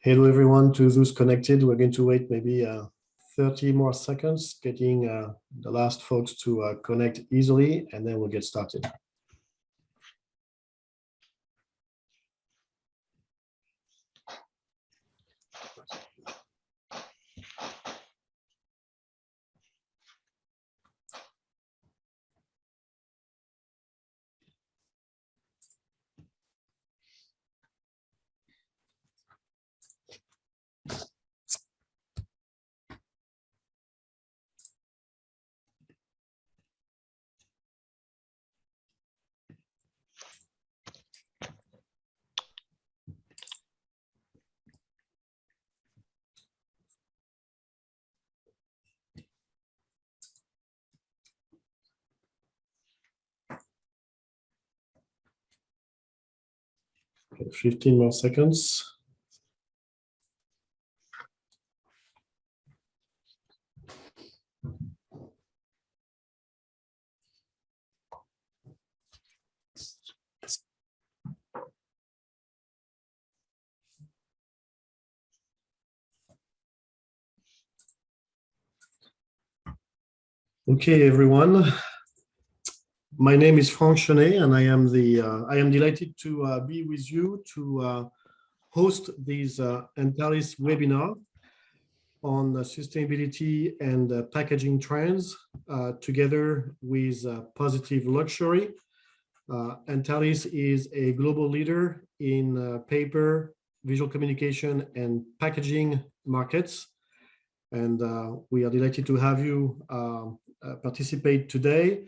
Hello, everyone, to those connected. We're going to wait maybe 30 more seconds, getting the last folks to connect easily, and then we'll get started. Okay, 15 more seconds. Okay, everyone. My name is Franck Chenet, and I am delighted to be with you to host this Antalis webinar on sustainability and packaging trends, together with Positive Luxury. Antalis is a global leader in paper, visual communication, and packaging markets. And we are delighted to have you participate today.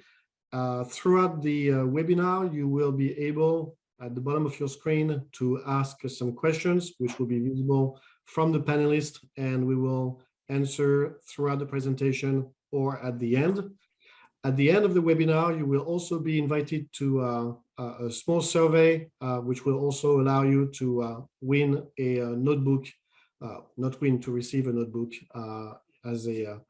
Throughout the webinar, you will be able, at the bottom of your screen, to ask some questions, which will be visible from the panelists, and we will answer throughout the presentation or at the end. At the end of the webinar, you will also be invited to a small survey, which will also allow you to win a notebook, not win, to receive a notebook as a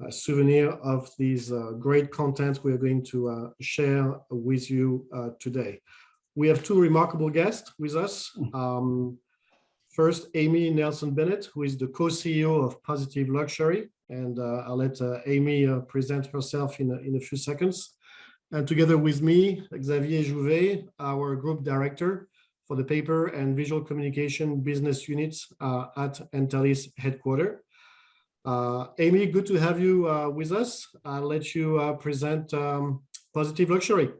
souvenir of these great content we are going to share with you today. We have two remarkable guests with us. First, Amy Nelson-Bennett, who is the co-CEO of Positive Luxury, and I'll let Amy present herself in a few seconds. And together with me, Xavier Jouvet, our Group Director for the Paper and Visual Communication Business Units at Antalis Headquarters. Amy, good to have you with us. I'll let you present Positive Luxury.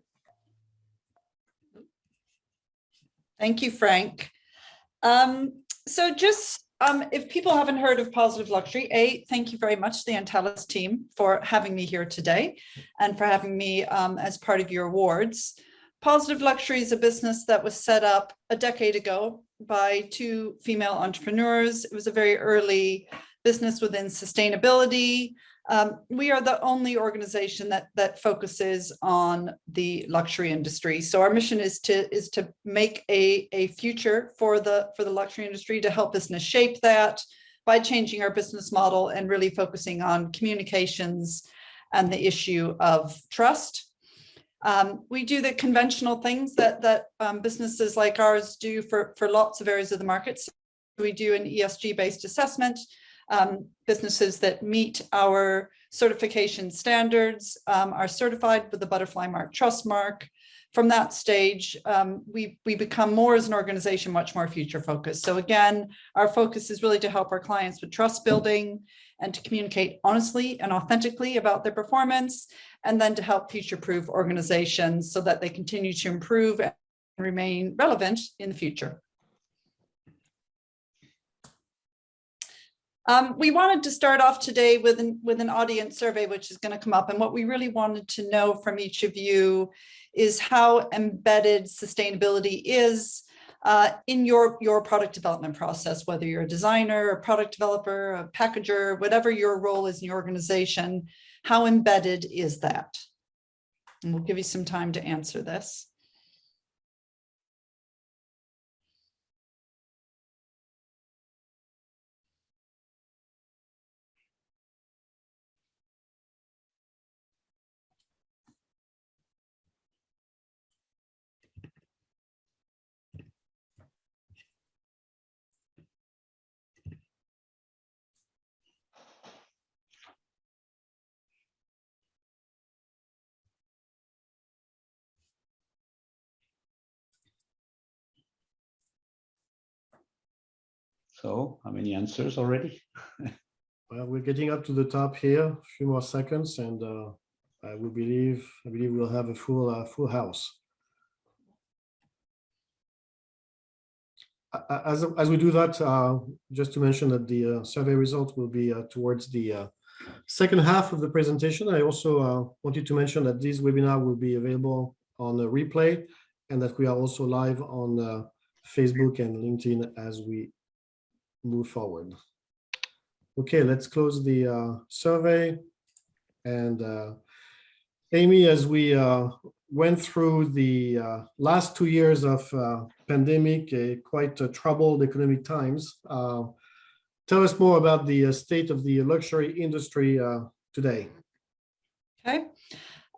Thank you, Frank. So just if people haven't heard of Positive Luxury, thank you very much, the Antalis team, for having me here today and for having me as part of your awards. Positive Luxury is a business that was set up a decade ago by two female entrepreneurs. It was a very early business within sustainability. We are the only organization that focuses on the luxury industry. So our mission is to make a future for the luxury industry, to help business shape that by changing our business model and really focusing on communications and the issue of trust. We do the conventional things that businesses like ours do for lots of areas of the market. So we do an ESG-based assessment. Businesses that meet our certification standards are certified with the Butterfly Mark Trust Mark. From that stage, we become more as an organization, much more future focused. So again, our focus is really to help our clients with trust building and to communicate honestly and authentically about their performance, and then to help future-proof organizations so that they continue to improve and remain relevant in the future. We wanted to start off today with an audience survey, which is going to come up. And what we really wanted to know from each of you is how embedded sustainability is in your product development process, whether you're a designer, a product developer, a packager, whatever your role is in your organization, how embedded is that? And we'll give you some time to answer this. So how many answers already? Well, we're getting up to the top here, a few more seconds, and I believe we'll have a full house. As we do that, just to mention that the survey result will be towards the second half of the presentation. I also wanted to mention that this webinar will be available on a replay, and that we are also live on Facebook and LinkedIn as we move forward. Okay, let's close the survey. And Amy, as we went through the last 2 years of pandemic, quite troubled economic times, tell us more about the state of the luxury industry today. Okay.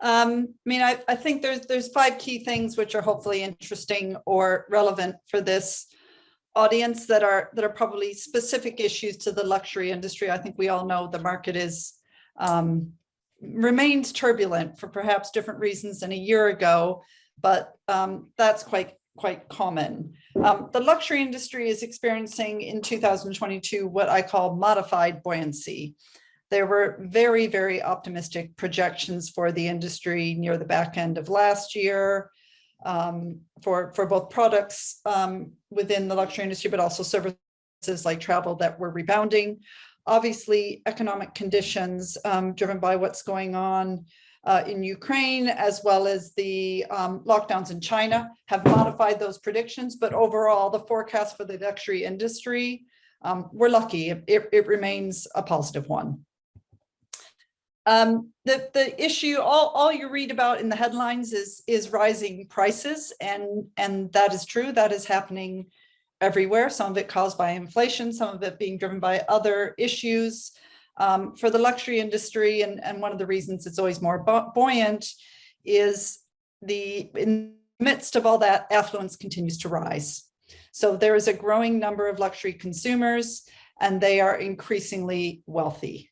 I think there's 5 key things which are hopefully interesting or relevant for this audience that are probably specific issues to the luxury industry. I think we all know the market is remains turbulent for perhaps different reasons than a year ago, but that's quite common. The luxury industry is experiencing in 2022 what I call modified buoyancy. There were very, very optimistic projections for the industry near the back end of last year, for both products within the luxury industry, but also services like travel that were rebounding. Obviously, economic conditions driven by what's going on in Ukraine, as well as the lockdowns in China, have modified those predictions. But overall, the forecast for the luxury industry, we're lucky, it remains a positive one. The issue, all you read about in the headlines is rising prices, and that is true. That is happening everywhere. Some of it caused by inflation, some of it being driven by other issues. For the luxury industry, and one of the reasons it's always more buoyant is in the midst of all that, affluence continues to rise. So there is a growing number of luxury consumers, and they are increasingly wealthy.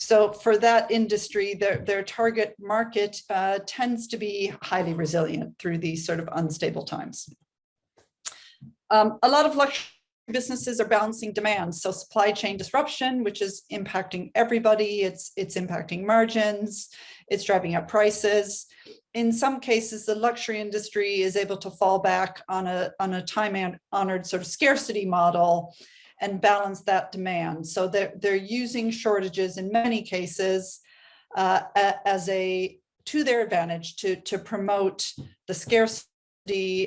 So for that industry, their target market tends to be highly resilient through these sort of unstable times. A lot of luxury businesses are balancing demand. So supply chain disruption, which is impacting everybody, it's impacting margins, it's driving up prices. In some cases, the luxury industry is able to fall back on a time-honored sort of scarcity model and balance that demand. So they're using shortages in many cases to their advantage to promote the scarcity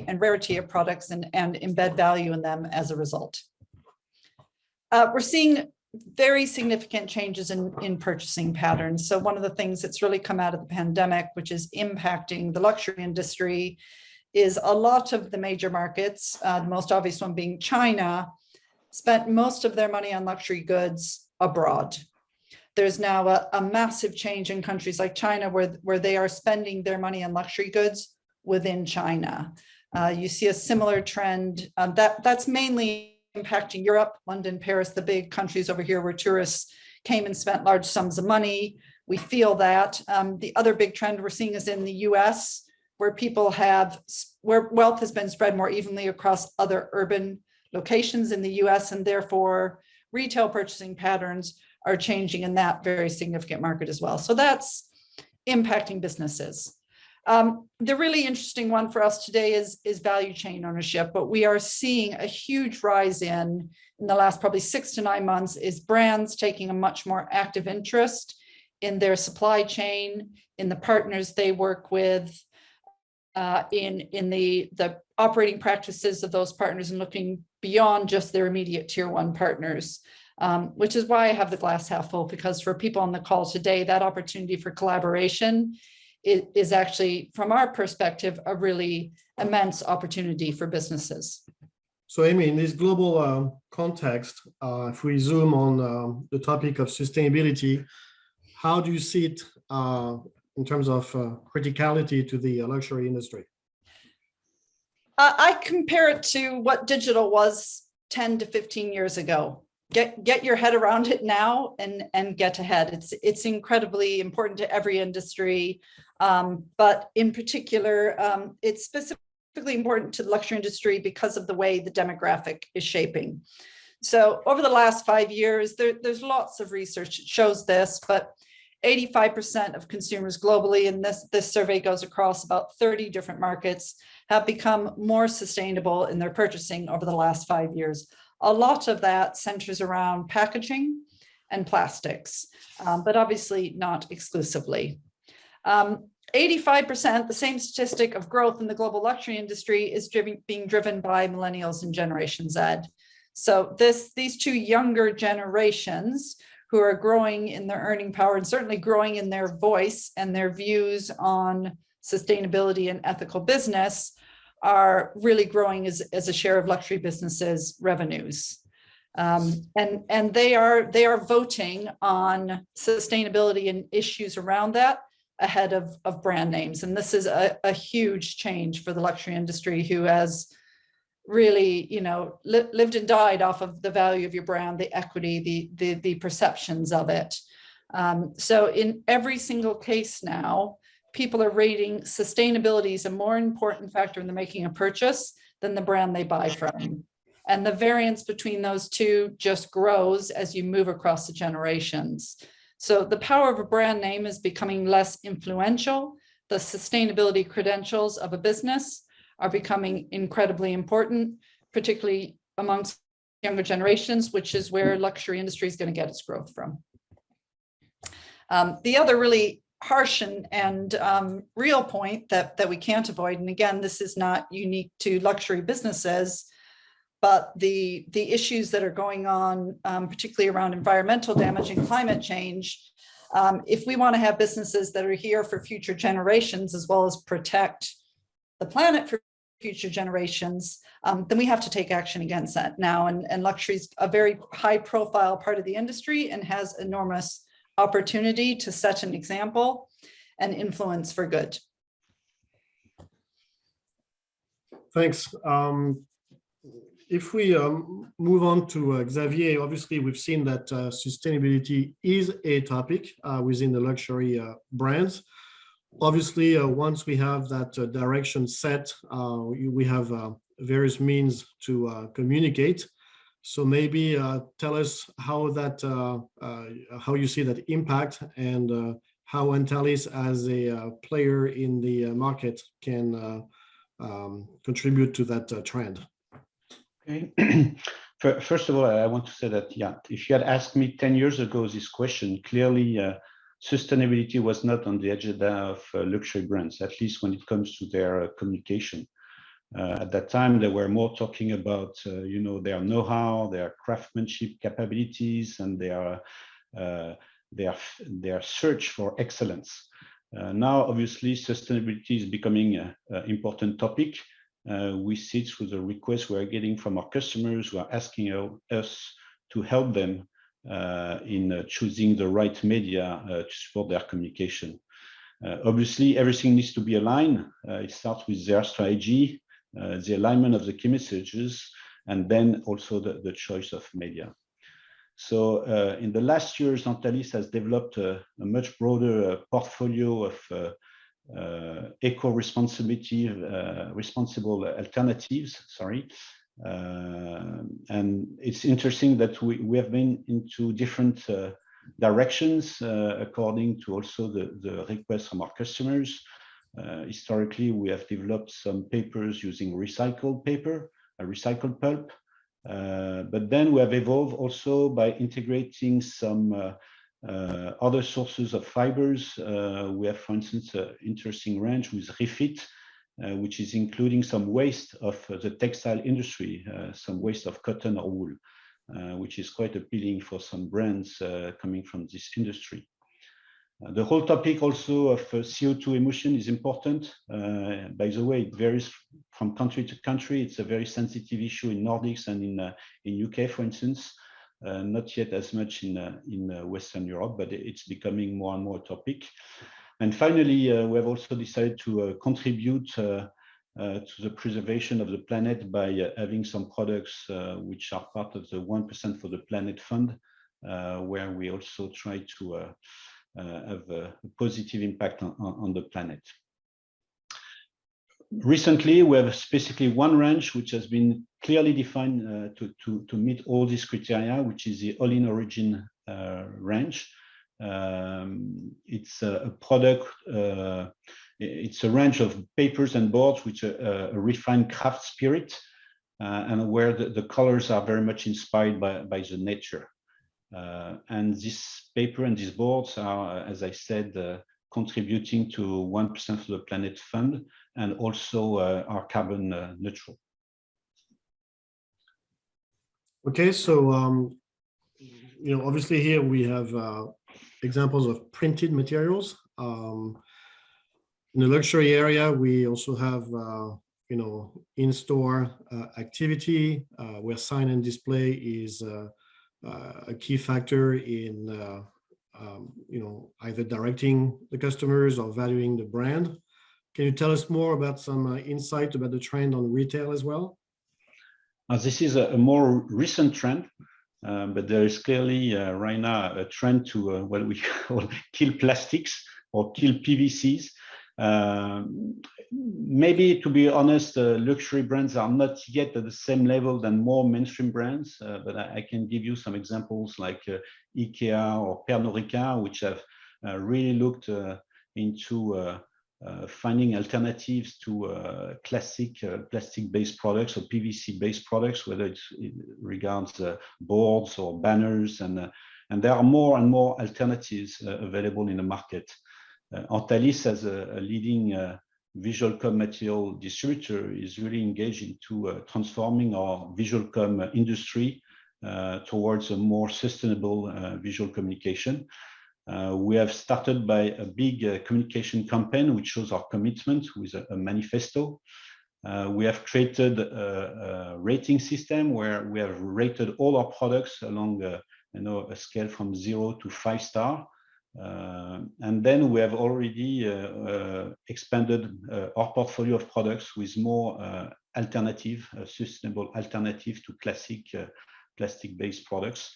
and rarity of products and embed value in them as a result. We're seeing very significant changes in purchasing patterns. So one of the things that's really come out of the pandemic, which is impacting the luxury industry, is a lot of the major markets, the most obvious one being China, spent most of their money on luxury goods abroad. There's now a massive change in countries like China where they are spending their money on luxury goods within China. You see a similar trend that's mainly impacting Europe, London, Paris, the big countries over here where tourists came and spent large sums of money. We feel that. The other big trend we're seeing is in the US, where wealth has been spread more evenly across other urban locations in the US, and therefore retail purchasing patterns are changing in that very significant market as well. So that's impacting businesses. The really interesting one for us today is value chain ownership. What we are seeing a huge rise in the last probably 6 to 9 months is brands taking a much more active interest in their supply chain, in the partners they work with, in the operating practices of those partners, and looking beyond just their immediate tier 1 partners, which is why I have the glass half full, because for people on the call today, that opportunity for collaboration is actually, from our perspective, a really immense opportunity for businesses. So Amy, in this global context, if we zoom on the topic of sustainability, how do you see it in terms of criticality to the luxury industry? I compare it to what digital was 10 to 15 years ago. Get your head around it now and get ahead. It's incredibly important to every industry, but in particular, it's specifically specifically important to the luxury industry because of the way the demographic is shaping. So over the last 5 years, there's lots of research that shows this, but 85% of consumers globally, and this survey goes across about 30 different markets, have become more sustainable in their purchasing over the last 5 years. A lot of that centers around packaging and plastics, but obviously not exclusively. 85%, the same statistic of growth in the global luxury industry, is being driven by millennials and Generation Z. So these two younger generations who are growing in their earning power and certainly growing in their voice and their views on sustainability and ethical business are really growing as a share of luxury businesses' revenues. And they are voting on sustainability and issues around that ahead of brand names. And this is a huge change for the luxury industry, who has really, lived and died off of the value of your brand, the equity, the perceptions of it. So in every single case now, people are rating sustainability as a more important factor in the making a purchase than the brand they buy from. And the variance between those two just grows as you move across the generations. So the power of a brand name is becoming less influential. The sustainability credentials of a business are becoming incredibly important, particularly amongst younger generations, which is where luxury industry is going to get its growth from. The other really harsh and real point that we can't avoid, and again, this is not unique to luxury businesses, but the issues that are going on, particularly around environmental damage and climate change, if we want to have businesses that are here for future generations, as well as protect the planet for future generations, then we have to take action against that now. And luxury is a very high profile part of the industry and has enormous opportunity to set an example and influence for good. Thanks. If we move on to Xavier, obviously we've seen that sustainability is a topic within the luxury brands. Obviously, once we have that direction set, we have various means to communicate. So maybe tell us how you see that impact, and how Antalis as a player in the market can contribute to that trend. Okay. First of all, I want to say that, yeah, if you had asked me 10 years ago this question, clearly sustainability was not on the agenda of luxury brands, at least when it comes to their communication. At that time, they were more talking about, their know-how, their craftsmanship capabilities, and their search for excellence. Now, obviously, sustainability is becoming an important topic. We see it through the requests we are getting from our customers who are asking us to help them in choosing the right media to support their communication. Obviously, everything needs to be aligned. It starts with their strategy, the alignment of the key messages, and then also the choice of media. So in the last years, Antalis has developed a much broader portfolio of responsible alternatives, and it's interesting that we have been into different directions according to also the requests from our customers. Historically, we have developed some papers using recycled paper, a recycled pulp, but then we have evolved also by integrating some other sources of fibers. We have, for instance, an interesting range with refit, which is including some waste of the textile industry, some waste of cotton or wool, which is quite appealing for some brands coming from this industry. The whole topic also of CO2 emission is important. By the way, it varies from country to country. It's a very sensitive issue in Nordics and in UK, for instance. Not yet as much in Western Europe, but it's becoming more and more a topic. And finally, we have also decided to contribute to the preservation of the planet by having some products which are part of the 1% for the Planet Fund, where we also try to have a positive impact on the planet. Recently, we have specifically one range which has been clearly defined to meet all these criteria, which is the All in Origin range. It's a product, it's a range of papers and boards which are a refined craft spirit, and where the colors are very much inspired by the nature. And this paper and these boards are, as I said, contributing to 1% of the Planet Fund, and also are carbon neutral. Okay, so obviously here we have examples of printed materials. In the luxury area, we also have in-store activity where sign and display is a key factor in either directing the customers or valuing the brand. Can you tell us more about some insight about the trend on retail as well? This is a more recent trend, but there is clearly right now a trend to what we call kill plastics or kill PVCs. Maybe, to be honest, luxury brands are not yet at the same level than more mainstream brands, but I can give you some examples like IKEA or Pernod Ricard, which have really looked into finding alternatives to classic plastic-based products or PVC-based products, whether it regards boards or banners, and there are more and more alternatives available in the market. Antalis, as a leading visual com material distributor, is really engaged into transforming our visual com industry towards a more sustainable visual communication. We have started by a big communication campaign which shows our commitment with a manifesto. We have created a rating system where we have rated all our products along a scale from 0 to 5 star. And then we have already expanded our portfolio of products with more sustainable alternative to classic plastic-based products.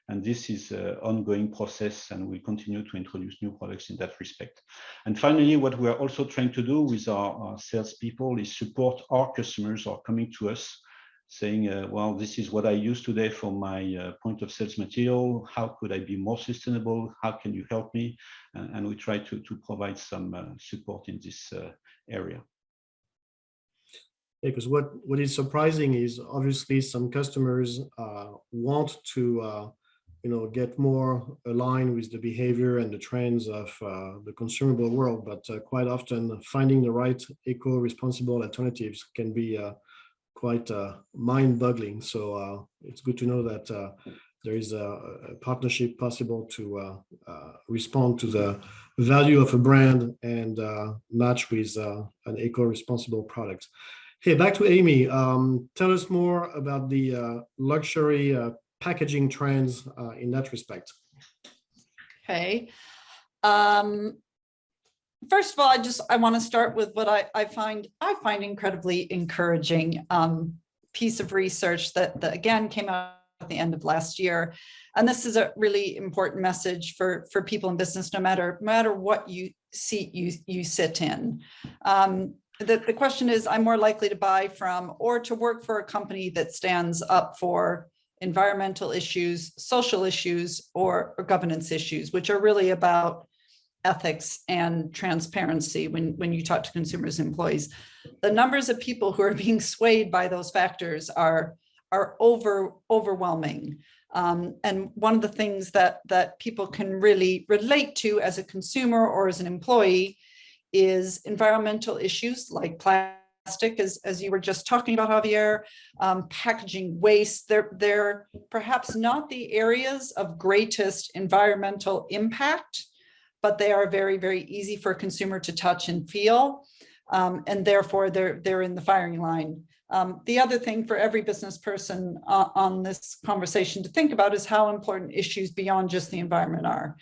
And this is an ongoing process, and we continue to introduce new products in that respect. And finally, what we are also trying to do with our salespeople is support our customers who are coming to us saying, well, this is what I use today for my point of sales material. How could I be more sustainable? How can you help me? And we try to provide some support in this area. Because what is surprising is obviously some customers want to get more aligned with the behavior and the trends of the consumable world, but quite often finding the right eco-responsible alternatives can be quite mind-boggling. So it's good to know that there is a partnership possible to respond to the value of a brand and match with an eco-responsible product. Hey, back to Amy. Tell us more about the luxury packaging trends in that respect. Okay. First of all, I want to start with what I find incredibly encouraging piece of research that again came out at the end of last year. And this is a really important message for people in business, no matter what seat you sit in. The question is, I'm more likely to buy from or to work for a company that stands up for environmental issues, social issues, or governance issues, which are really about ethics and transparency when you talk to consumers and employees. The numbers of people who are being swayed by those factors are overwhelming. And one of the things that people can really relate to as a consumer or as an employee is environmental issues like plastic, as you were just talking about, Javier, packaging waste. They're perhaps not the areas of greatest environmental impact, but they are very, very easy for a consumer to touch and feel. And therefore, they're in the firing line. The other thing for every business person on this conversation to think about is how important issues beyond just the environment are.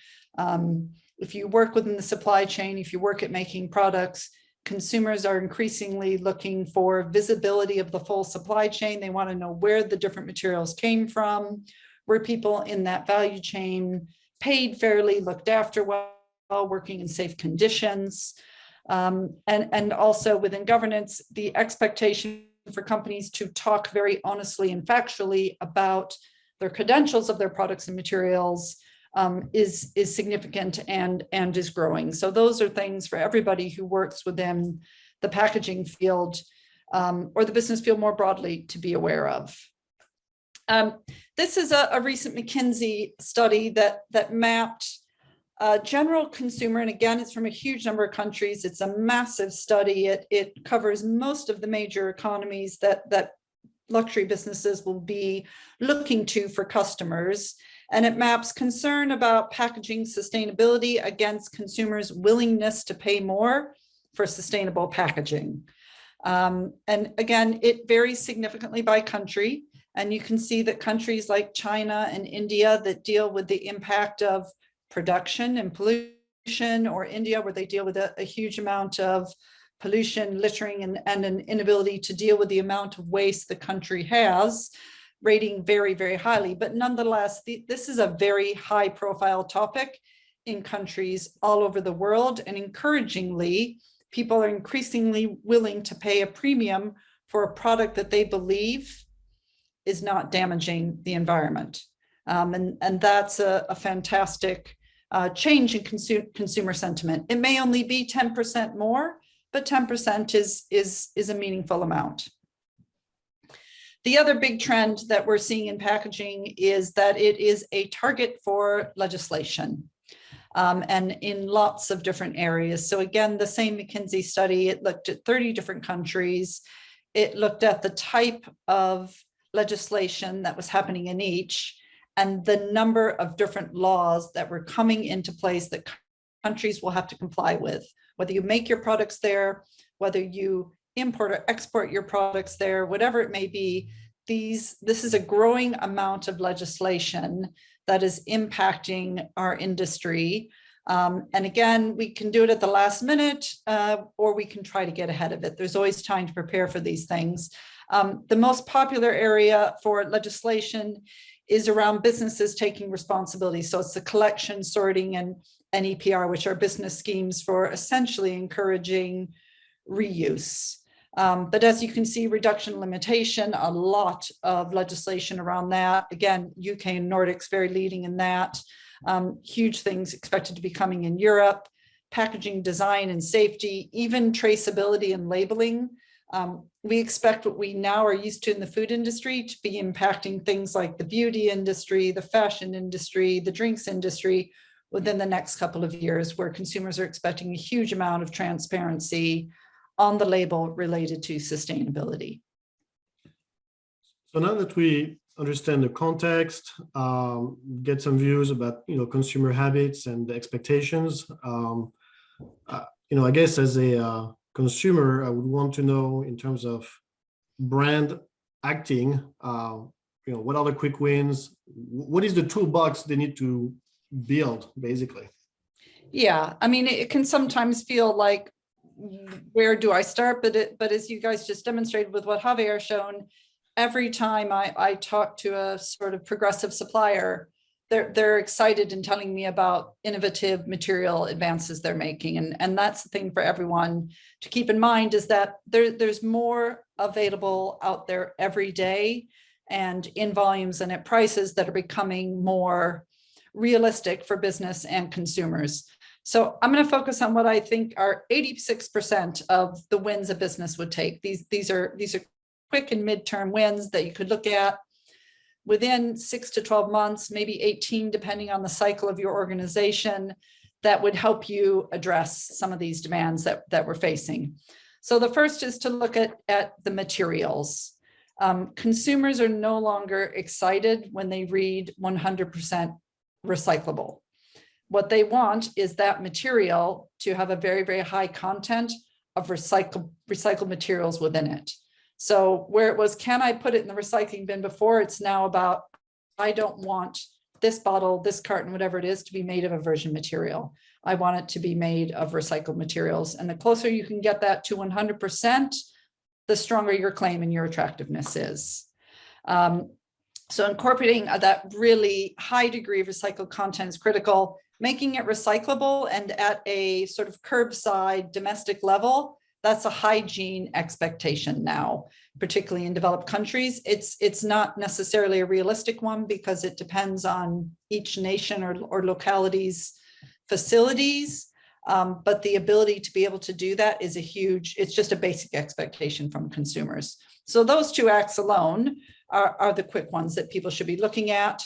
If you work within the supply chain, if you work at making products, consumers are increasingly looking for visibility of the full supply chain. They want to know where the different materials came from, were people in that value chain paid fairly, looked after well, working in safe conditions. And also within governance, the expectation for companies to talk very honestly and factually about their credentials of their products and materials is significant and is growing. So those are things for everybody who works within the packaging field or the business field more broadly to be aware of. This is a recent McKinsey study that mapped general consumer, and again, it's from a huge number of countries. It's a massive study. It covers most of the major economies that luxury businesses will be looking to for customers. And it maps concern about packaging sustainability against consumers' willingness to pay more for sustainable packaging. And again, it varies significantly by country. And you can see that countries like China and India that deal with the impact of production and pollution, or India where they deal with a huge amount of pollution, littering, and an inability to deal with the amount of waste the country has, rating very, very highly. But nonetheless, this is a very high profile topic in countries all over the world. And encouragingly, people are increasingly willing to pay a premium for a product that they believe is not damaging the environment. And that's a fantastic change in consumer sentiment. It may only be 10% more, but 10% is a meaningful amount. The other big trend that we're seeing in packaging is that it is a target for legislation, and in lots of different areas. So again, the same McKinsey study, it looked at 30 different countries. It looked at the type of legislation that was happening in each, and the number of different laws that were coming into place that countries will have to comply with, whether you make your products there, whether you import or export your products there, whatever it may be. This is a growing amount of legislation that is impacting our industry. And again, we can do it at the last minute, or we can try to get ahead of it. There's always time to prepare for these things. The most popular area for legislation is around businesses taking responsibility. So it's the collection, sorting, and EPR, which are business schemes for essentially encouraging reuse. But as you can see, reduction limitation, a lot of legislation around that. Again, UK and Nordics very leading in that. Huge things expected to be coming in Europe. Packaging design and safety, even traceability and labeling. We expect what we now are used to in the food industry to be impacting things like the beauty industry, the fashion industry, the drinks industry within the next couple of years, where consumers are expecting a huge amount of transparency on the label related to sustainability. So now that we understand the context, get some views about consumer habits and expectations, I guess as a consumer, I would want to know, in terms of brand acting, what are the quick wins? What is the toolbox they need to build, basically? Yeah, I mean, it can sometimes feel like, where do I start? But as you guys just demonstrated with what Javier shown, every time I talk to a sort of progressive supplier, they're excited in telling me about innovative material advances they're making. And that's the thing for everyone to keep in mind, is that there's more available out there every day, and in volumes and at prices that are becoming more realistic for business and consumers. So I'm going to focus on what I think are 86% of the wins a business would take. These are quick and midterm wins that you could look at within 6 to 12 months, maybe 18, depending on the cycle of your organization, that would help you address some of these demands that we're facing. So the first is to look at the materials. Consumers are no longer excited when they read 100% recyclable. What they want is that material to have a very, very high content of recycled materials within it. So where it was, can I put it in the recycling bin before, it's now about, I don't want this bottle, this carton, whatever it is, to be made of a virgin material. I want it to be made of recycled materials. And the closer you can get that to 100%, the stronger your claim and your attractiveness is. So incorporating that really high degree of recycled content is critical. making it recyclable and at a sort of curbside domestic level, that's a hygiene expectation now, particularly in developed countries. It's not necessarily a realistic one because it depends on each nation or locality's facilities. But the ability to be able to do that is it's just a basic expectation from consumers. So those two acts alone are the quick ones that people should be looking at.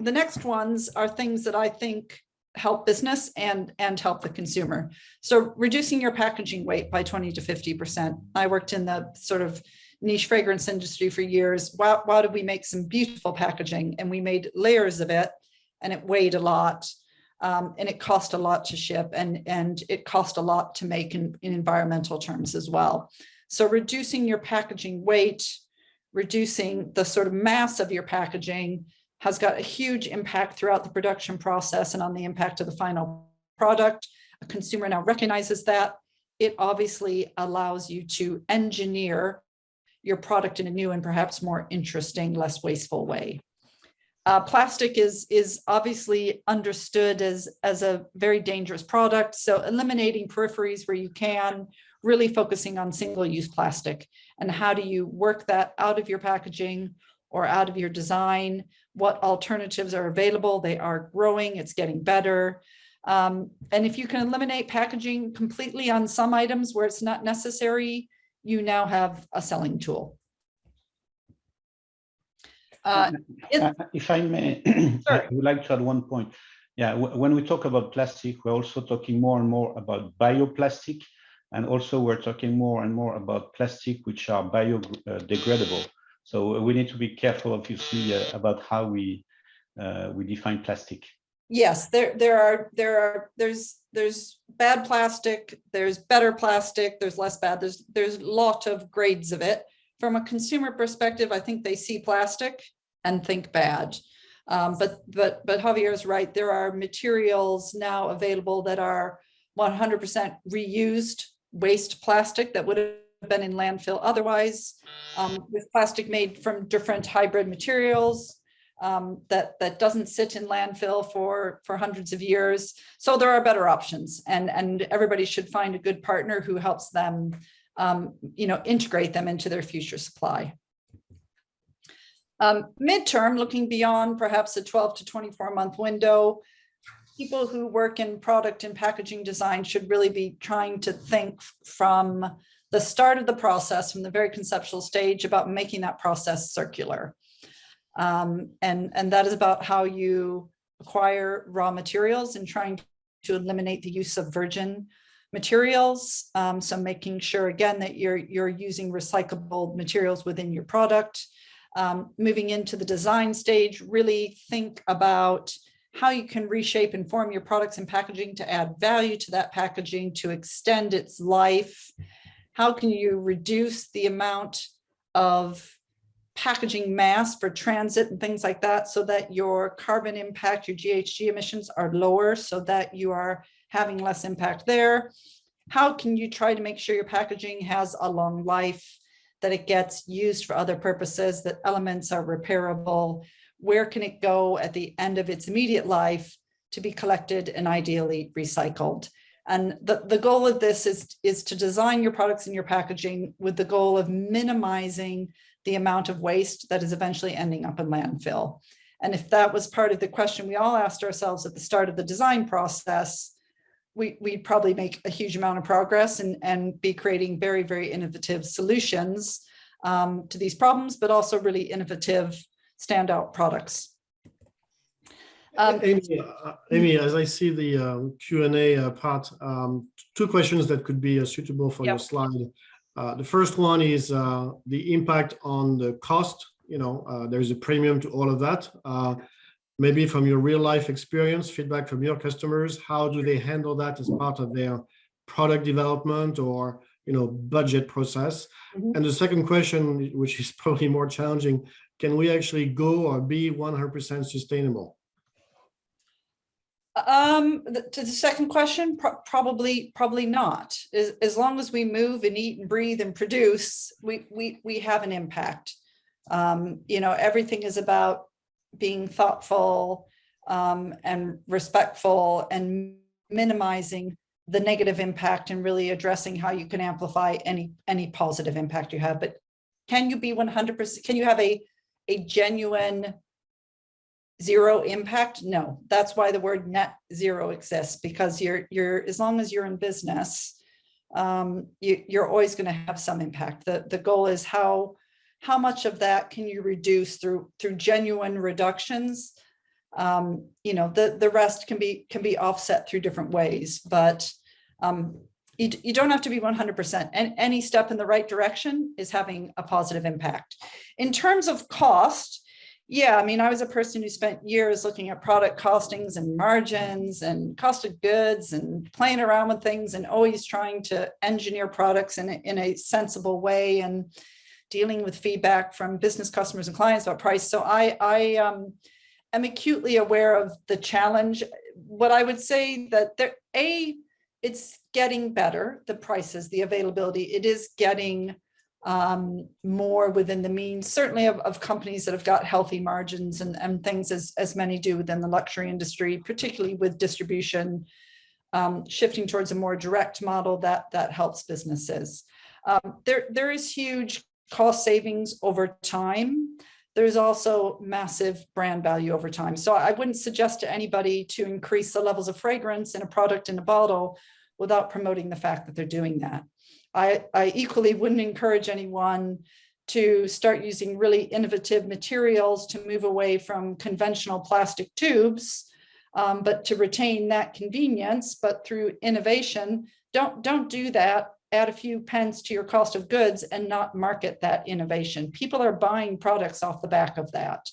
The next ones are things that I think help business and help the consumer. So reducing your packaging weight by 20 to 50%. I worked in the sort of niche fragrance industry for years. Why did we make some beautiful packaging and we made layers of it and it weighed a lot and it cost a lot to ship and it cost a lot to make in environmental terms as well. So reducing your packaging weight, reducing the sort of mass of your packaging has got a huge impact throughout the production process and on the impact of the final product. A consumer now recognizes that. It obviously allows you to engineer your product in a new and perhaps more interesting, less wasteful way. Plastic is obviously understood as a very dangerous product. So eliminating peripheries where you can, really focusing on single-use plastic and how do you work that out of your packaging or out of your design, what alternatives are available. They are growing, it's getting better. And if you can eliminate packaging completely on some items where it's not necessary, you now have a selling tool. If I may, Sure. I would like to add one point. Yeah, when we talk about plastic, we're also talking more and more about bioplastic, and also we're talking more and more about plastic which are biodegradable. So we need to be careful, obviously, about how we define plastic. Yes, there's bad plastic, there's better plastic, there's less bad. There's a lot of grades of it. From a consumer perspective, I think they see plastic and think bad. But Javier is right. There are materials now available that are 100% reused waste plastic that would have been in landfill otherwise, with plastic made from different hybrid materials that doesn't sit in landfill for hundreds of years. So there are better options, and everybody should find a good partner who helps them integrate them into their future supply. Midterm, looking beyond perhaps a 12 to 24 month window, people who work in product and packaging design should really be trying to think from the start of the process, from the very conceptual stage, about making that process circular. And that is about how you acquire raw materials and trying to eliminate the use of virgin materials. So making sure, again, that you're using recyclable materials within your product. Moving into the design stage, really think about how you can reshape and form your products and packaging to add value to that packaging, to extend its life. How can you reduce the amount of packaging mass for transit and things like that, so that your carbon impact, your GHG emissions are lower, so that you are having less impact there? How can you try to make sure your packaging has a long life, that it gets used for other purposes, that elements are repairable? Where can it go at the end of its immediate life to be collected and ideally recycled? And the goal of this is to design your products and your packaging with the goal of minimizing the amount of waste that is eventually ending up in landfill. And if that was part of the question we all asked ourselves at the start of the design process, we'd probably make a huge amount of progress and be creating very, very innovative solutions to these problems, but also really innovative standout products. Amy, as I see the Q&A part, two questions that could be suitable for your slide. The first one is the impact on the cost. There's a premium to all of that. Maybe from your real life experience, feedback from your customers, how do they handle that as part of their product development or budget process? Mm-hmm. And the second question, which is probably more challenging, can we actually go or be 100% sustainable? To the second question, probably not. As long as we move and eat and breathe and produce, we have an impact. Everything is about being thoughtful, and respectful and minimizing the negative impact and really addressing how you can amplify any positive impact you have. But can you be 100%? Can you have a genuine zero impact? No, that's why the word net zero exists, because you're as long as you're in business, you're always going to have some impact. The goal is how much of that can you reduce through genuine reductions. The rest can be offset through different ways, but you don't have to be 100%. And any step in the right direction is having a positive impact. In terms of cost, yeah, I mean, I was a person who spent years looking at product costings and margins and cost of goods and playing around with things and always trying to engineer products in a sensible way and dealing with feedback from business customers and clients about price. So I am acutely aware of the challenge. What I would say that it's getting better, the prices, the availability, it is getting more within the means, certainly of companies that have got healthy margins and things as many do within the luxury industry, particularly with distribution, shifting towards a more direct model that helps businesses. There is huge cost savings over time. There's also massive brand value over time. So I wouldn't suggest to anybody to increase the levels of fragrance in a product in a bottle without promoting the fact that they're doing that. I equally wouldn't encourage anyone to start using really innovative materials to move away from conventional plastic tubes, but to retain that convenience, but through innovation. Don't do that. Add a few pence to your cost of goods and not market that innovation. People are buying products off the back of that.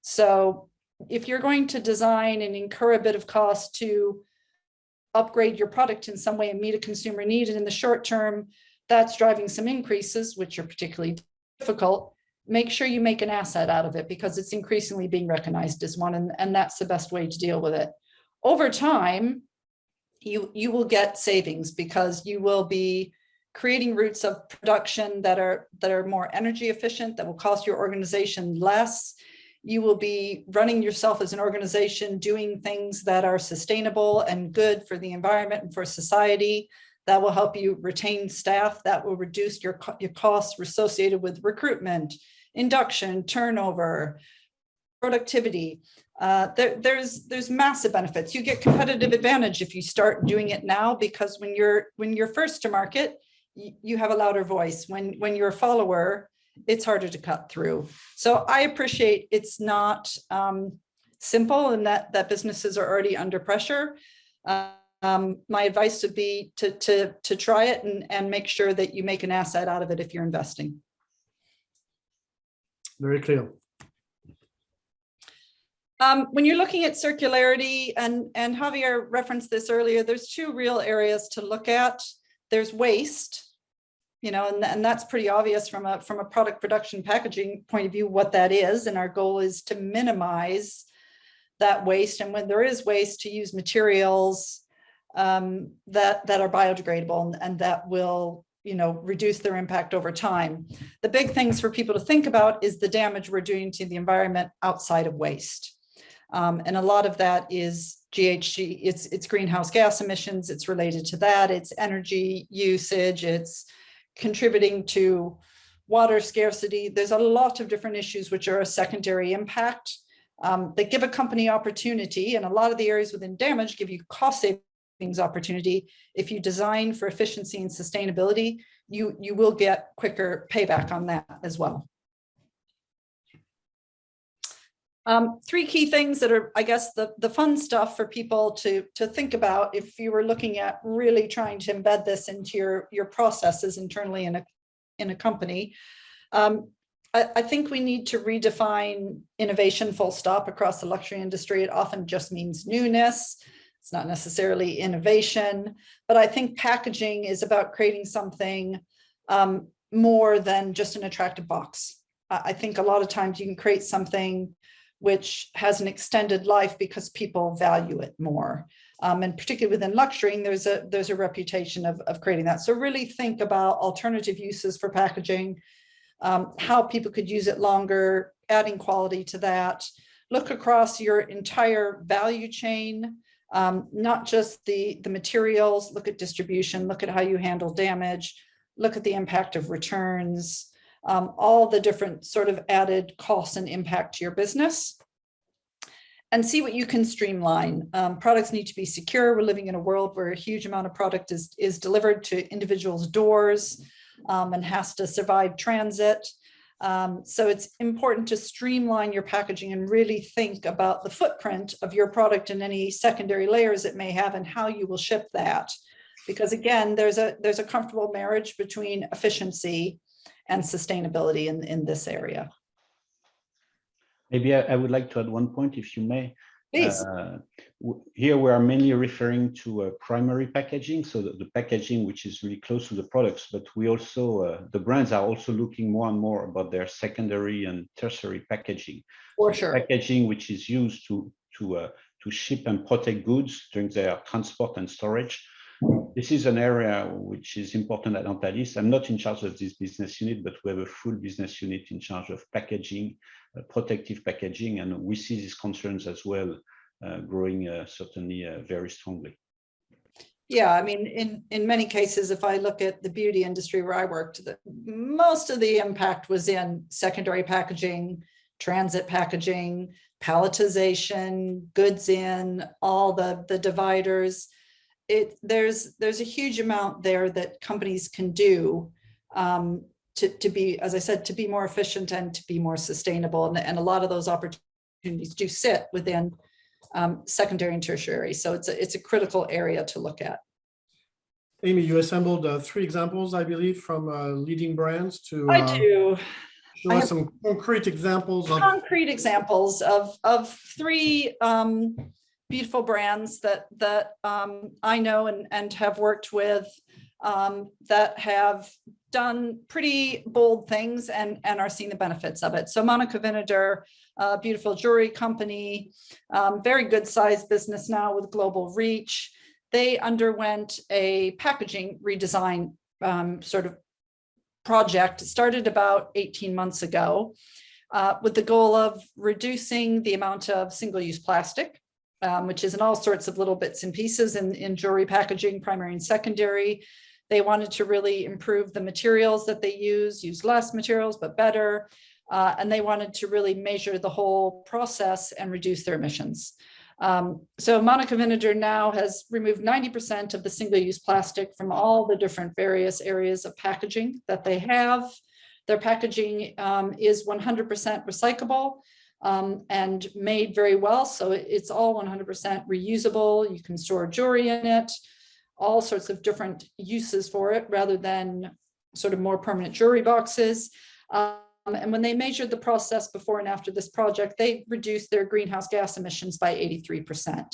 So if you're going to design and incur a bit of cost to upgrade your product in some way and meet a consumer need, and in the short term, that's driving some increases, which are particularly difficult, make sure you make an asset out of it because it's increasingly being recognized as one, and that's the best way to deal with it. Over time, you will get savings because you will be creating routes of production that are more energy efficient, that will cost your organization less. You will be running yourself as an organization, doing things that are sustainable and good for the environment and for society. That will help you retain staff. That will reduce your costs associated with recruitment, induction, turnover, productivity. There's massive benefits. You get competitive advantage if you start doing it now, because when you're first to market, you have a louder voice. When you're a follower, it's harder to cut through. So I appreciate it's not simple, and that businesses are already under pressure. My advice would be to try it and make sure that you make an asset out of it if you're investing. Very clear. When you're looking at circularity, and Javier referenced this earlier, there's two real areas to look at. There's waste, and that's pretty obvious from a product production packaging point of view what that is. And our goal is to minimize that waste. And when there is waste, to use materials that are biodegradable and that will reduce their impact over time. The big things for people to think about is the damage we're doing to the environment outside of waste. And a lot of that is GHG, it's greenhouse gas emissions, it's related to that, it's energy usage, it's contributing to water scarcity. There's a lot of different issues which are a secondary impact that give a company opportunity, and a lot of the areas within damage give you cost savings opportunity. If you design for efficiency and sustainability, you will get quicker payback on that as well. Three key things that are, I guess, the fun stuff for people to think about if you were looking at really trying to embed this into your processes internally in a company. I think we need to redefine innovation full stop across the luxury industry. It often just means newness. It's not necessarily innovation, but I think packaging is about creating something more than just an attractive box. I think a lot of times you can create something which has an extended life because people value it more. And particularly within luxury, there's a reputation of creating that. So really think about alternative uses for packaging, how people could use it longer, adding quality to that, look across your entire value chain, not just the materials, look at distribution, look at how you handle damage, look at the impact of returns, all the different sort of added costs and impact to your business, and see what you can streamline. Products need to be secure. We're living in a world where a huge amount of product is delivered to individuals' doors and has to survive transit. So it's important to streamline your packaging and really think about the footprint of your product and any secondary layers it may have and how you will ship that. Because again, there's a comfortable marriage between efficiency and sustainability in this area. Maybe I would like to add one point, if you may. Please. Here we are mainly referring to primary packaging, so the packaging which is really close to the products, but we also, the brands are also looking more and more about their secondary and tertiary packaging. For sure. Packaging which is used to ship and protect goods during their transport and storage. This is an area which is important at Antalis. I'm not in charge of this business unit, but we have a full business unit in charge of packaging, protective packaging, and we see these concerns as well growing certainly very strongly. Yeah, I mean, in many cases, if I look at the beauty industry where I worked, most of the impact was in secondary packaging, transit packaging, palletization, goods in, all the dividers. There's a huge amount there that companies can do to be, as I said, to be more efficient and to be more sustainable. And a lot of those opportunities do sit within secondary and tertiary. So it's a critical area to look at. Amy, you assembled 3 examples, I believe, from leading brands to I do. show us some concrete examples of 3 beautiful brands that I know and have worked with that have done pretty bold things and are seeing the benefits of it. So Monica Vinader, a beautiful jewelry company, very good sized business now with global reach. They underwent a packaging redesign sort of project. It started about 18 months ago with the goal of reducing the amount of single-use plastic, which is in all sorts of little bits and pieces in jewelry packaging, primary and secondary. They wanted to really improve the materials that they use less materials, but better. And they wanted to really measure the whole process and reduce their emissions. So Monica Vinader now has removed 90% of the single-use plastic from all the different various areas of packaging that they have. Their packaging is 100% recyclable. And made very well. So it's all 100% reusable. You can store jewelry in it, all sorts of different uses for it rather than sort of more permanent jewelry boxes. And when they measured the process before and after this project, they reduced their greenhouse gas emissions by 83%.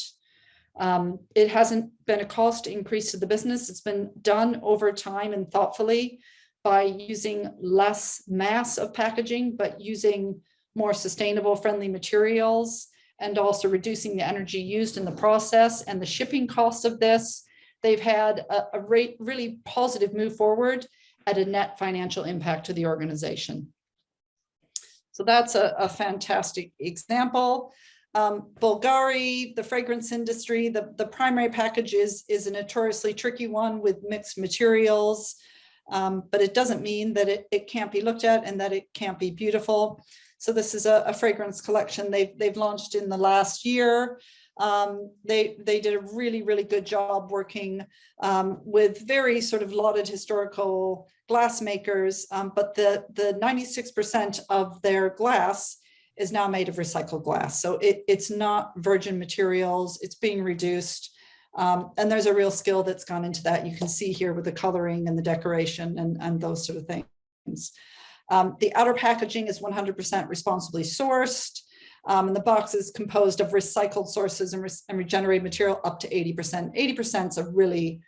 It hasn't been a cost increase to the business. It's been done over time and thoughtfully by using less mass of packaging, but using more sustainable friendly materials and also reducing the energy used in the process and the shipping costs of this. They've had a really positive move forward at a net financial impact to the organization. So that's a fantastic example. Bulgari, the fragrance industry, the primary package is a notoriously tricky one with mixed materials, but it doesn't mean that it can't be looked at and that it can't be beautiful. So this is a fragrance collection they've launched in the last year. They did a really good job working with very sort of lauded historical glass makers, but the 96% of their glass is now made of recycled glass. So it's not virgin materials, it's being reduced. And there's a real skill that's gone into that. You can see here with the coloring and the decoration and those sort of things. The outer packaging is 100% responsibly sourced. And the box is composed of recycled sources and regenerated material up to 80%. 80%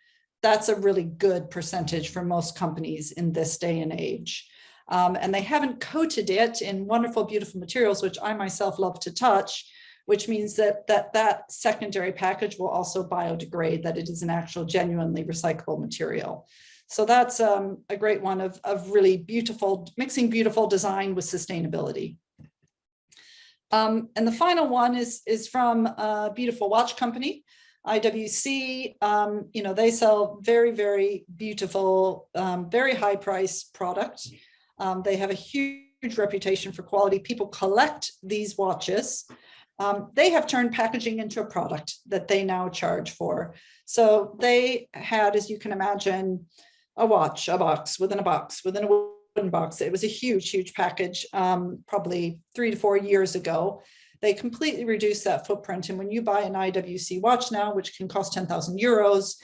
that's a really good percentage for most companies in this day and age. And they haven't coated it in wonderful, beautiful materials, which I myself love to touch, which means that secondary package will also biodegrade, that it is an actual genuinely recyclable material. So that's a great one of really beautiful, mixing beautiful design with sustainability. And the final one is from a beautiful watch company, IWC. They sell very, very beautiful, very high price product. They have a huge reputation for quality. People collect these watches. They have turned packaging into a product that they now charge for. So they had, as you can imagine, a watch, a box within a box, within a wooden box. It was a huge, huge package, probably 3 to 4 years ago. They completely reduced that footprint. And when you buy an IWC watch now, which can cost 10,000 euros,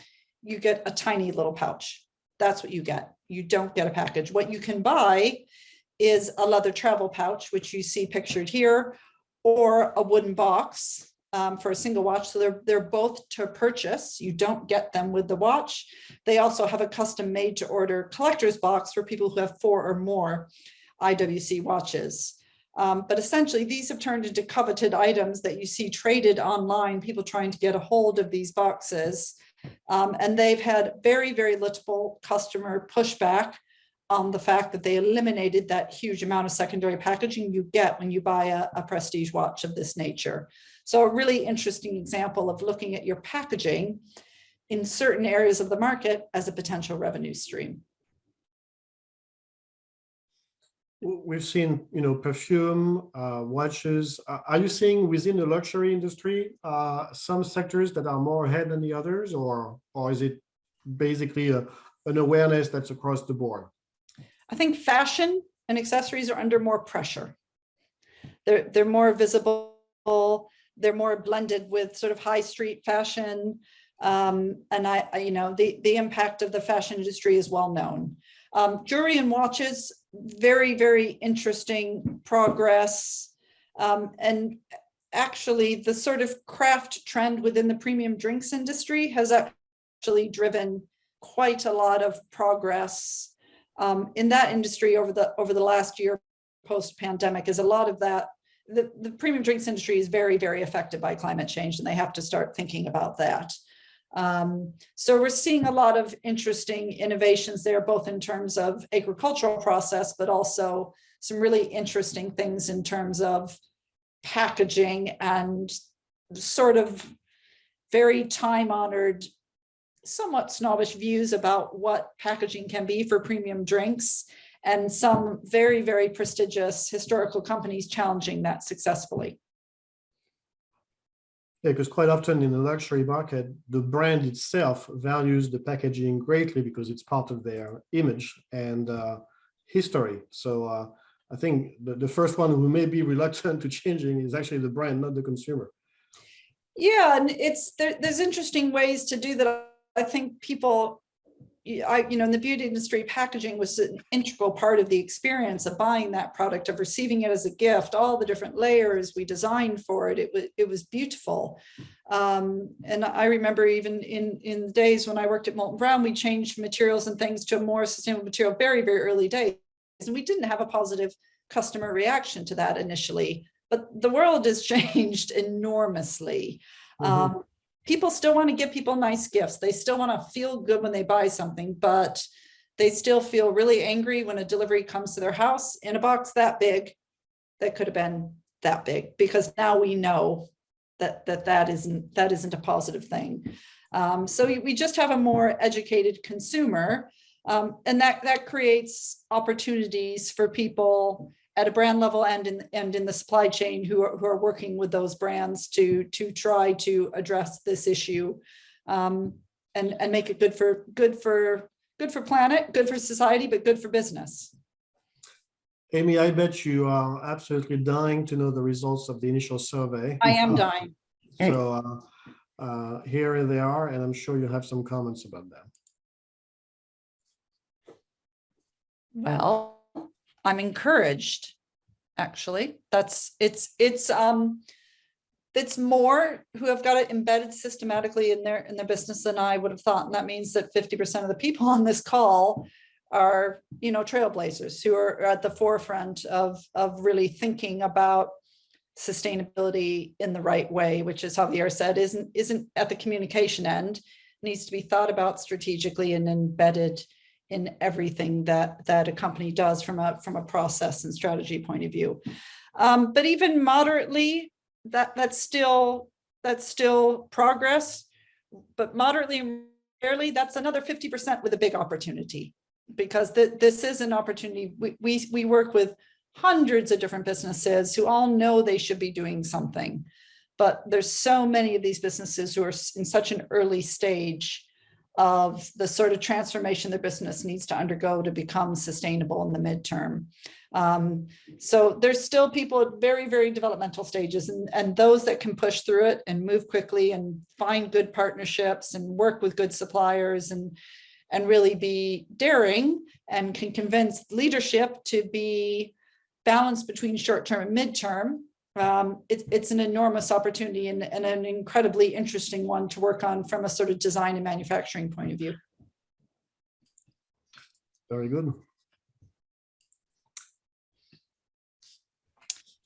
you get a tiny little pouch. That's what you get. You don't get a package. What you can buy is a leather travel pouch, which you see pictured here, or a wooden box for a single watch. So they're both to purchase. You don't get them with the watch. They also have a custom made to order collector's box for people who have 4 or more IWC watches. But essentially, these have turned into coveted items that you see traded online, people trying to get a hold of these boxes. And they've had very, very little customer pushback on the fact that they eliminated that huge amount of secondary packaging you get when you buy a prestige watch of this nature. So a really interesting example of looking at your packaging in certain areas of the market as a potential revenue stream. We've seen, perfume, watches. Are you seeing within the luxury industry some sectors that are more ahead than the others, or is it basically an awareness that's across the board? I think fashion and accessories are under more pressure. They're more visible. They're more blended with sort of high street fashion. And the impact of the fashion industry is well known. Jewelry and watches, very, very interesting progress. And actually the sort of craft trend within the premium drinks industry has actually driven quite a lot of progress in that industry over the last year post-pandemic. Is a lot of that, the premium drinks industry is very, very affected by climate change, and they have to start thinking about that. So we're seeing a lot of interesting innovations there, both in terms of agricultural process, but also some really interesting things in terms of packaging and sort of very time-honored, somewhat snobbish views about what packaging can be for premium drinks, and some very, very prestigious historical companies challenging that successfully. Yeah, because quite often in the luxury market, the brand itself values the packaging greatly because it's part of their image and history. So I think the first one who may be reluctant to changing is actually the brand, not the consumer. Yeah, and there's interesting ways to do that. I think people, in the beauty industry, packaging was an integral part of the experience of buying that product, of receiving it as a gift, all the different layers we designed for it. It was beautiful. And I remember even in the days when I worked at Molton Brown, we changed materials and things to a more sustainable material very, very early days. And we didn't have a positive customer reaction to that initially, but the world has changed enormously. Mm-hmm. People still want to give people nice gifts. They still want to feel good when they buy something, but they still feel really angry when a delivery comes to their house in a box that big, that could have been that big, because now we know that isn't a positive thing. So we just have a more educated consumer, and that creates opportunities for people at a brand level and in the supply chain who are working with those brands to try to address this issue, and make it good for planet, good for society, but good for business. Amy, I bet you are absolutely dying to know the results of the initial survey. I am dying. So here they are, and I'm sure you have some comments about them. Well, I'm encouraged, actually. It's more who have got it embedded systematically in their business than I would have thought. And that means that 50% of the people on this call are, trailblazers who are at the forefront of really thinking about sustainability in the right way, which, as Javier said, isn't at the communication end. It needs to be thought about strategically and embedded in everything that a company does from a process and strategy point of view. But even moderately, that's still progress. But moderately and rarely, that's another 50% with a big opportunity, because this is an opportunity. We work with hundreds of different businesses who all know they should be doing something, but there's so many of these businesses who are in such an early stage of the sort of transformation their business needs to undergo to become sustainable in the midterm. So there's still people at very, very developmental stages, and those that can push through it and move quickly and find good partnerships and work with good suppliers and really be daring and can convince leadership to be balanced between short-term and midterm. It's an enormous opportunity and an incredibly interesting one to work on from a sort of design and manufacturing point of view. Very good.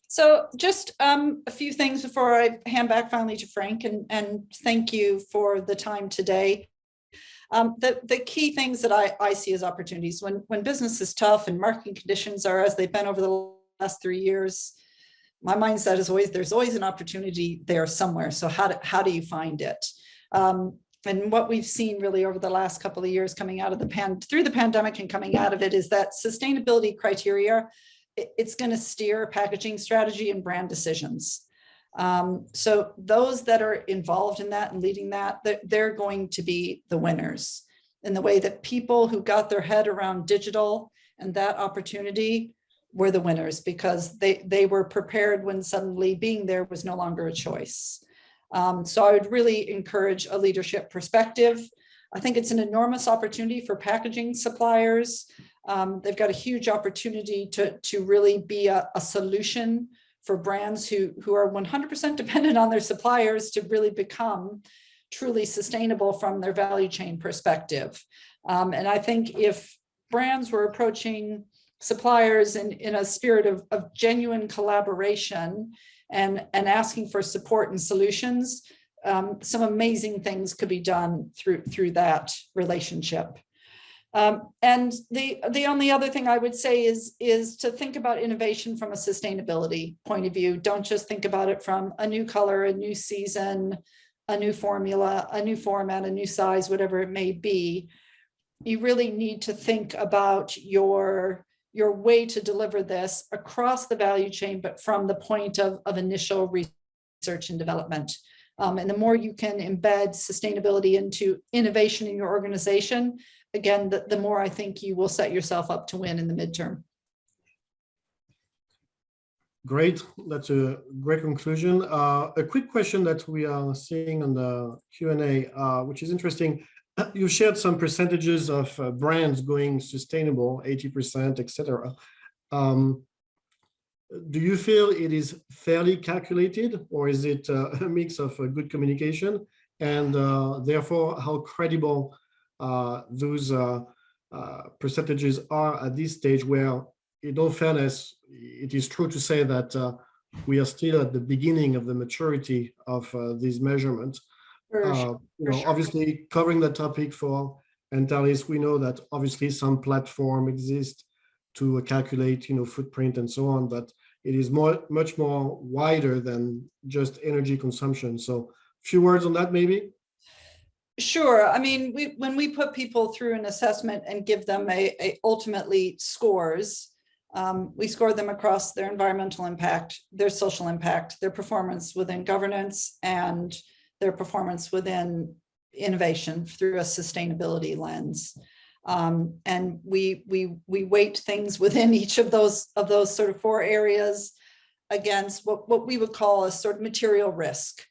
So just a few things before I hand back finally to Frank, and thank you for the time today. The key things that I see as opportunities when business is tough and marketing conditions are as they've been over the last 3 years, my mindset is always, there's always an opportunity there somewhere. So how do you find it? And what we've seen really over the last couple of years coming out of through the pandemic and coming out of it is that sustainability criteria, it's going to steer packaging strategy and brand decisions. So those that are involved in that and leading that, they're going to be the winners in the way that people who got their head around digital and that opportunity were the winners, because they were prepared when suddenly being there was no longer a choice. So I would really encourage a leadership perspective. I think it's an enormous opportunity for packaging suppliers. They've got a huge opportunity to really be a solution for brands who are 100% dependent on their suppliers to really become truly sustainable from their value chain perspective. And I think if brands were approaching suppliers in a spirit of genuine collaboration and asking for support and solutions, some amazing things could be done through that relationship. And the only other thing I would say is to think about innovation from a sustainability point of view. Don't just think about it from a new color, a new season, a new formula, a new format, a new size, whatever it may be. You really need to think about your way to deliver this across the value chain, but from the point of initial research and development. And the more you can embed sustainability into innovation in your organization, again, the more I think you will set yourself up to win in the midterm. Great, that's a great conclusion. A quick question that we are seeing on the Q&A, which is interesting. You shared some percentages of brands going sustainable, 80%, etc. Do you feel it is fairly calculated, or is it a mix of good communication? And therefore, how credible those percentages are at this stage, where, in all fairness, it is true to say that we are still at the beginning of the maturity of these measurements. Sure. Obviously, covering the topic for Antalis, we know that obviously some platform exists to calculate, footprint and so on, but it is much more wider than just energy consumption. So, a few words on that, maybe. Sure. I mean, when we put people through an assessment and give them a ultimately scores, we score them across their environmental impact, their social impact, their performance within governance, and their performance within innovation through a sustainability lens. And we weight things within each of those sort of 4 areas against what we would call a sort of material risk.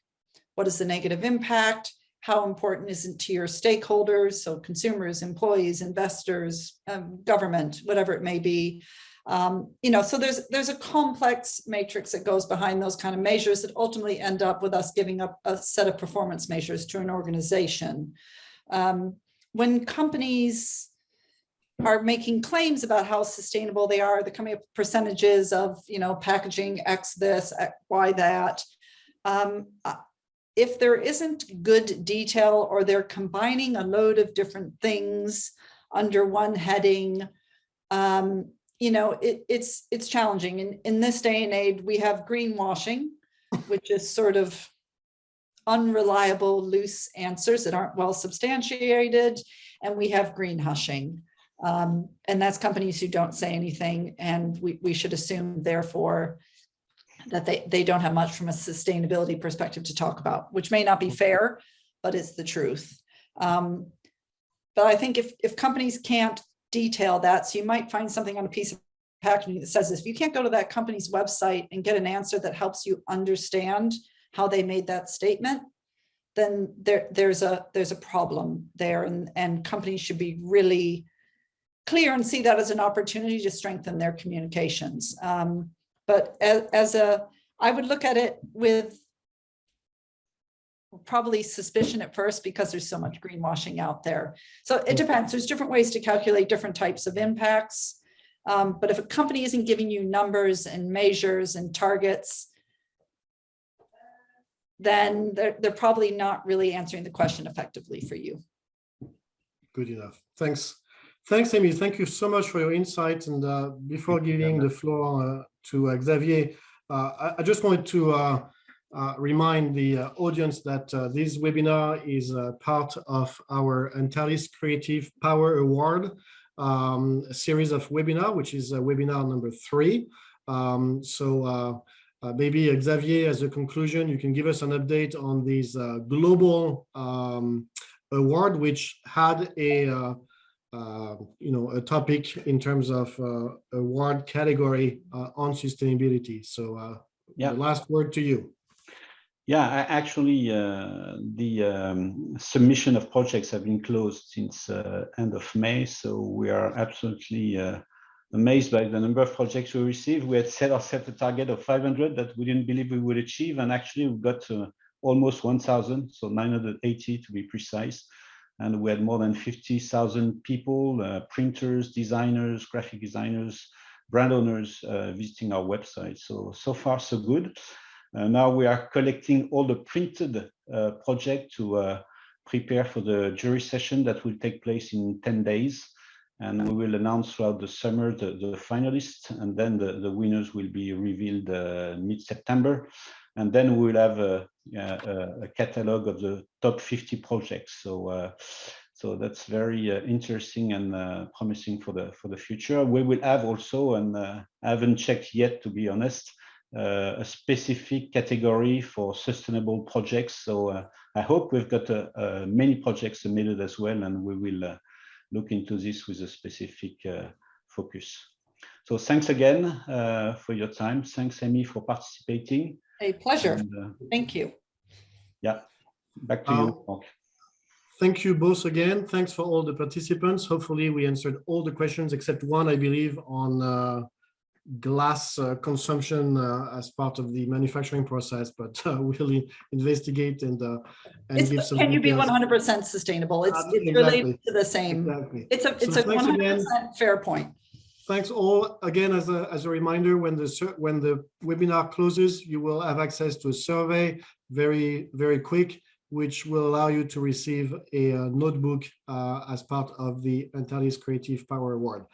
What is the negative impact? How important is it to your stakeholders? So consumers, employees, investors, government, whatever it may be. So there's a complex matrix that goes behind those kind of measures that ultimately end up with us giving up a set of performance measures to an organization. When companies are making claims about how sustainable they are, they're coming up with percentages of, packaging X this, Y that. If there isn't good detail, or they're combining a load of different things under one heading, it's challenging. In this day and age, we have greenwashing, which is sort of unreliable, loose answers that aren't well substantiated. And we have green hushing. And that's companies who don't say anything. And we should assume, therefore, that they don't have much from a sustainability perspective to talk about, which may not be fair, but it's the truth. But I think if companies can't detail that, so you might find something on a piece of packaging that says this, if you can't go to that company's website and get an answer that helps you understand how they made that statement, then there's a problem there, and companies should be really clear and see that as an opportunity to strengthen their communications. But I would look at it with probably suspicion at first, because there's so much greenwashing out there. So it depends. There's different ways to calculate different types of impacts. But if a company isn't giving you numbers and measures and targets, then they're probably not really answering the question effectively for you. Good enough. Thanks. Thanks, Amy. Thank you so much for your insight. And before giving the floor to Xavier, I just wanted to remind the audience that this webinar is part of our Antalis Creative Power Award series of webinar, which is webinar number 3. Maybe Xavier, as a conclusion, you can give us an update on this global award, which had a topic in terms of award category on sustainability. So the last word to you. Yeah, actually, the submission of projects have been closed since end of May. So we are absolutely amazed by the number of projects we received. We had set ourselves a target of 500 that we didn't believe we would achieve. And actually, we got almost 1,000, so 980 to be precise. And we had more than 50,000 people, printers, designers, graphic designers, brand owners visiting our website. So far, so good. Now we are collecting all the printed projects to prepare for the jury session that will take place in 10 days. And we will announce throughout the summer the finalists, and then the winners will be revealed mid-September. And then we will have a catalog of the top 50 projects. So that's very interesting and promising for the future. We will have also, and I haven't checked yet, to be honest, a specific category for sustainable projects. So I hope we've got many projects submitted as well, and we will look into this with a specific focus. So thanks again for your time. Thanks, Amy, for participating. A pleasure. Thank you. Yeah, back to you, Mark. Thank you both again. Thanks for all the participants. Hopefully we answered all the questions except one, I believe, on glass consumption as part of the manufacturing process, but we'll investigate and give some. Can you be 100% sustainable? It's exactly. related to the same. Exactly. It's a 100% fair point. Thanks all again. As a reminder, when the webinar closes, you will have access to a survey, very, very quick, which will allow you to receive a notebook as part of the Antalis Creative Power Award.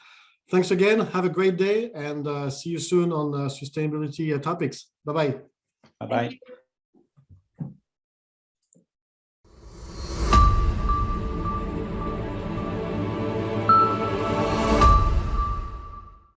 Thanks again. Have a great day, and see you soon on sustainability topics. Bye-bye. Bye-bye.